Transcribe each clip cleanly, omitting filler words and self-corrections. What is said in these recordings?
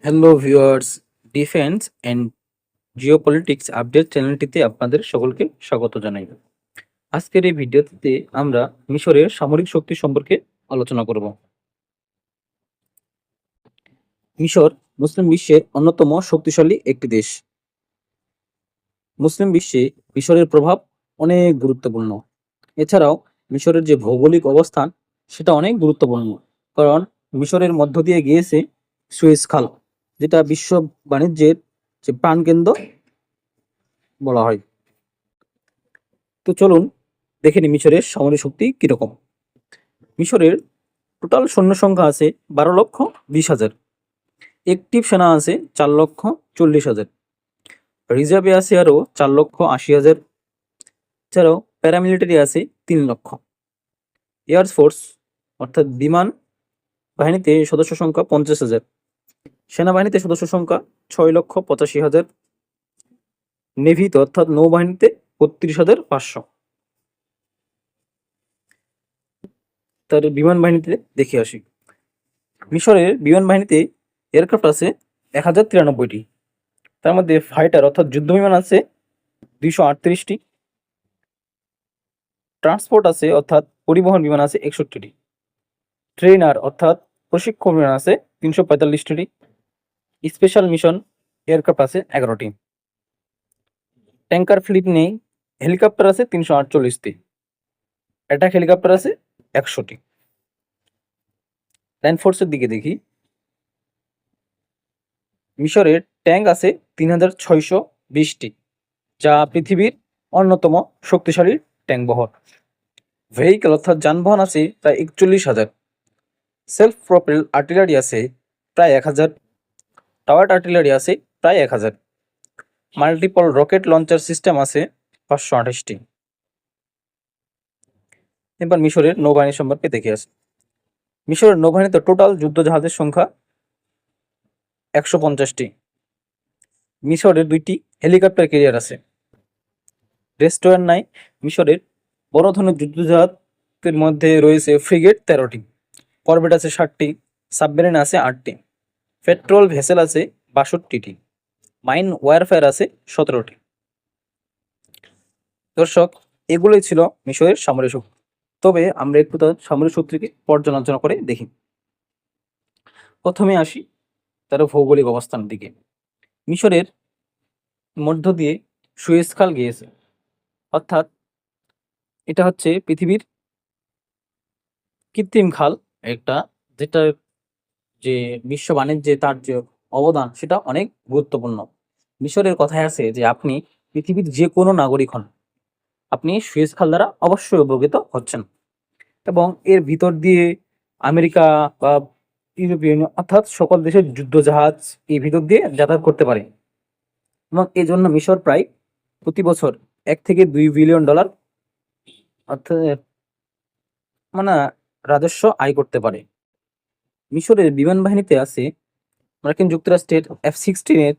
Hello viewers, defence and geopolitics update চ্যানেলটিতে আপনাদের সকলকে স্বাগত জানাই। আজকের এই ভিডিওতে আমরা মিশরের সামরিক শক্তি সম্পর্কে আলোচনা করব। মিশর মুসলিম বিশ্বের অন্যতম শক্তিশালী একটি দেশ। মুসলিম বিশ্বে মিশরের প্রভাব অনেক গুরুত্বপূর্ণ। এছাড়াও মিশরের যে ভৌগোলিক অবস্থান সেটা অনেক গুরুত্বপূর্ণ, কারণ মিশরের মধ্য দিয়ে গিয়েছে সুয়েজ খাল, যেটা বিশ্ব বাণিজ্যের যে প্রাণকেন্দ্র বলা হয়। তো চলুন দেখে নিই মিশরের সামরিক শক্তি কিরকম। মিশরের টোটাল সৈন্য সংখ্যা আছে 12,20,000। একটিভ সেনা আছে 4,40,000। রিজার্ভে আছে আরো 4,80,000। এছাড়াও প্যারামিলিটারি আছে 3,00,000। এয়ারফোর্স অর্থাৎ বিমান বাহিনীতে সদস্য সংখ্যা 50,000। সেনাবাহিনীতে সদস্য সংখ্যা 6,85,000। নেভিতে অর্থাৎ নৌবাহিনীতে 32,500। তার বিমান বাহিনীতে দেখে আসি। মিশরের বিমান বাহিনীতে এয়ারক্রাফট আছে 1,093টি। তার মধ্যে ফাইটার অর্থাৎ যুদ্ধ বিমান আছে 238টি। ট্রান্সপোর্ট আছে অর্থাৎ পরিবহন বিমান আছে 61টি। ট্রেনার অর্থাৎ প্রশিক্ষণ বিমান আছে 345টি। স্পেশাল মিশন এয়ারক্রাফট আছে 11টি। ট্যাঙ্কার ফ্লিট নেই। হেলিকপ্টার আছে 348টি। অ্যাটাক হেলিকপ্টার আছে 100টি। ল্যান্ড ফোর্সের দিকে দেখি। মিশরের ট্যাঙ্ক আছে 3,620টি, যা পৃথিবীর অন্যতম শক্তিশালী ট্যাঙ্ক বহর। ভেহিকেল অর্থাৎ যানবাহন আছে প্রায় 41,000। সেলফ প্রপেল আর্টিলারি আছে প্রায় 1,000। টাওয়ার আর্টিলারি আছে প্রায় 1,000। মাল্টিপল রকেট লঞ্চার সিস্টেম আছে 528টি। এবার মিশরের নৌবাহিনী সম্পর্কে দেখে আসি। মিশরের নৌবাহিনীতে টোটাল যুদ্ধ জাহাজের সংখ্যা 150টি। মিশরের 2টি হেলিকপ্টার ক্যারিয়ার আছে। রেস্টোয়ার নাই। মিশরের বড় ধরনের যুদ্ধজাহাজের মধ্যে রয়েছে ফ্রিগেট 13টি, করভেট আছে 60টি, সাবমেরিন আছে 8টি, পেট্রোল ভেসেল আছে 62টি, মাইন ওয়ারফেয়ার আছে 17টি। দর্শক, এগুলোই ছিল মিশরের সামরিক শক্তি। তবে আমরা একটু তার সামরিক শক্তিকে পর্যালোচনা করে দেখি। প্রথমে আসি তার ভৌগোলিক অবস্থানের দিকে। মিশরের মধ্য দিয়ে সুয়েজ খাল গিয়েছে, অর্থাৎ এটা হচ্ছে পৃথিবীর কৃত্রিম খাল একটা, যেটা যে বিশ্ব বাণিজ্যে তার যে অবদান সেটা অনেক গুরুত্বপূর্ণ। মিশরের কথায় আছে যে আপনি পৃথিবীর যে কোনো নাগরিক হন, আপনি সুয়েজ খাল দ্বারা অবশ্যই উপকৃত হচ্ছেন। এবং এর ভিতর দিয়ে আমেরিকা বা ইউরোপীয় ইউনিয়ন অর্থাৎ সকল দেশের যুদ্ধজাহাজ এই ভিতর দিয়ে যাতায়াত করতে পারে। এবং এই জন্য মিশর প্রায় প্রতি বছর 1 থেকে 2 বিলিয়ন ডলার অর্থাৎ মানে রাজস্ব আয় করতে পারে। মিশরের বিমান বাহিনীতে আছে মার্কিন যুক্তরাষ্ট্রের F-16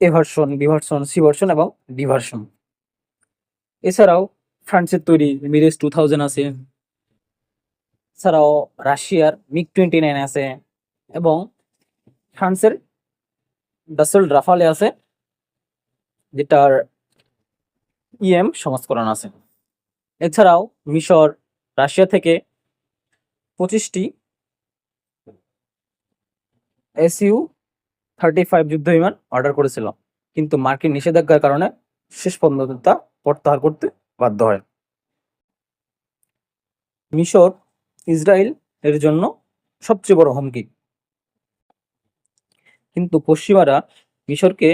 A version, B version, C version এবং ডি ভার্সন। এছাড়াও ফ্রান্সের তৈরি মিরেজ 2000 আছে। এছাড়াও রাশিয়ার মিগ-29 আছে এবং ফ্রান্সের ডাসেল রাফালে আছে, যেটার সংস্করণ আছে। এছাড়াও মিশর রাশিয়া থেকে 25টি Su-35 যুদ্ধ বিমান অর্ডার করেছিল, কিন্তু মার্কিন নিষেধাজ্ঞার কারণে শেষ পর্যন্ত তা প্রত্যাহার করতে বাধ্য হয়। মিশর ইসরায়েল এর জন্য সবচেয়ে বড় হুমকি, কিন্তু পশ্চিমারা মিশরকে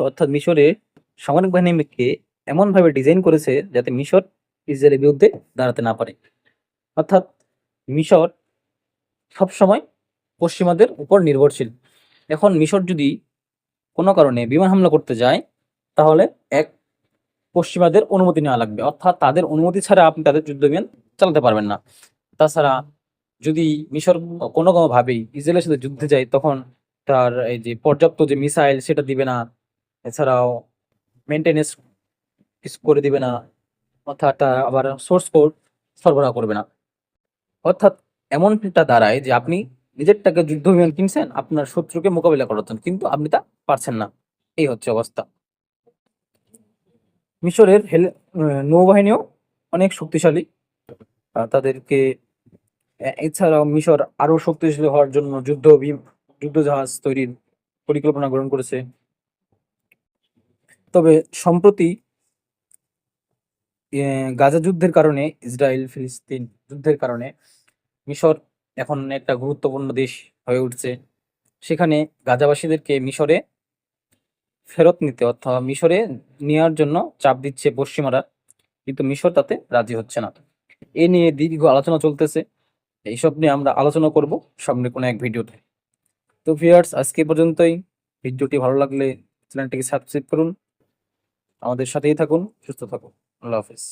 অর্থাৎ মিশরের সামরিক বাহিনীকে এমনভাবে ডিজাইন করেছে যাতে মিশর ইসরায়েলের বিরুদ্ধে দাঁড়াতে না পারে। অর্থাৎ মিশর সবসময় পশ্চিমাদের উপর নির্ভরশীল। এখন মিশর যদি কোনো কারণে বিমান হামলা করতে যায়, তাহলে পশ্চিমাদের অনুমতি নেওয়া লাগবে, অর্থাৎ তাদের অনুমতি ছাড়া আপনি তাদের যুদ্ধ বিমান চালাতে পারবেন না। তাছাড়া যদি মিশর কোনোভাবেই ইসরায়েলের সাথে যুদ্ধে যায়, তখন তার এই যে পর্যাপ্ত যে মিসাইল সেটা দিবে না। এছাড়াও মেনটেনেন্স করে দিবে না, অর্থাৎ সোর্স কোড সরবরাহ করবে না। অর্থাৎ এমনটা দাঁড়ায় যে আপনি নিজের টাকা যুদ্ধ বিমান কিনছেন আপনার শত্রুকে মোকাবিলা করার জন্য, কিন্তু আপনি তা পারছেন না। এই হচ্ছে অবস্থা। মিশরের নৌবাহিনীও অনেক শক্তিশালী। তাদেরকে এছাড়াও মিশর আরো শক্তিশালী হওয়ার জন্য যুদ্ধ জাহাজ তৈরির পরিকল্পনা গ্রহণ করেছে। তবে সম্প্রতি গাজা যুদ্ধের কারণে, ইসরায়েল ফিলিস্তিন যুদ্ধের কারণে মিশর এখন একটা গুরুত্বপূর্ণ দেশ হয়ে উঠছে। সেখানে গাজাবাসীদেরকে মিশরে ফেরত নিতে অথবা মিশরে নেওয়ার জন্য চাপ দিচ্ছে পশ্চিমারা, কিন্তু মিশর তাতে রাজি হচ্ছে না। এ নিয়ে দীর্ঘ আলোচনা চলতেছে। এইসব নিয়ে আমরা আলোচনা করব সামনে কোনো এক ভিডিওতে। তো ভিউয়ার্স, আজকে এ পর্যন্তই। ভিডিওটি ভালো লাগলে চ্যানেলটিকে সাবস্ক্রাইব করুন, আমাদের সাথেই থাকুন, সুস্থ থাকুন। আল্লাহ হাফেজ।